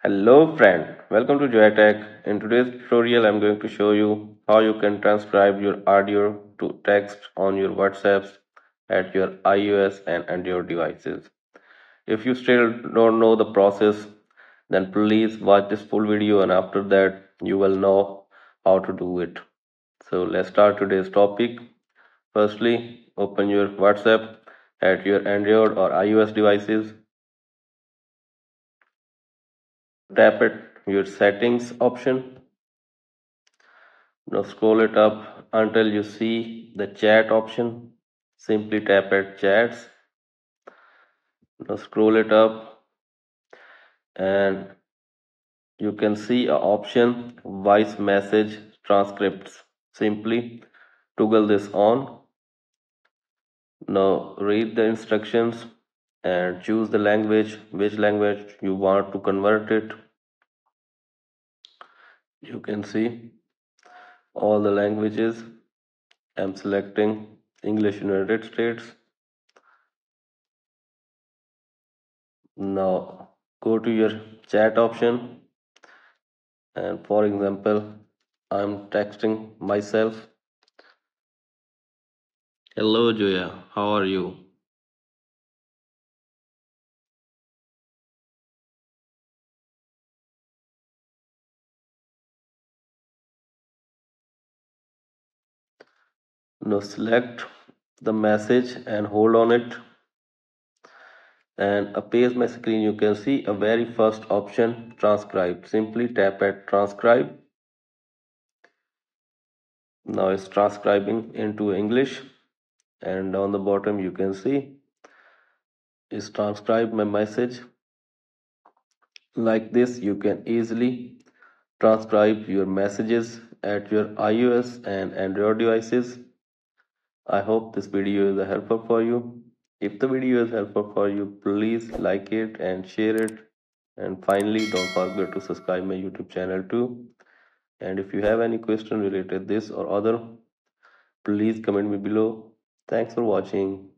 Hello friend, welcome to JoyTech. In today's tutorial, I'm going to show you how you can transcribe your audio to text on your WhatsApps at your iOS and Android devices. If you still don't know the process, then please watch this full video and after that you will know how to do it. So let's start today's topic. Firstly, open your WhatsApp at your Android or iOS devices. Tap it your settings option. Now scroll it up until you see the chat option. Simply tap at chats. Now scroll it up and you can see a option voice message transcripts. Simply toggle this on. Now read the instructions and choose the language, which language you want to convert it. You can see all the languages. I'm selecting English United States. Now go to your chat option and for example I'm texting myself. Hello Joya, how are you? Now select the message and hold on it and appears my screen. You can see a very first option transcribe. Simply tap at transcribe. Now it's transcribing into English and down the bottom you can see is transcribe my message. Like this you can easily transcribe your messages at your iOS and Android devices. I hope this video is helpful for you. If the video is helpful for you, please like it and share it. And finally, don't forget to subscribe my YouTube channel too. And if you have any question related this or other, please comment me below. Thanks for watching.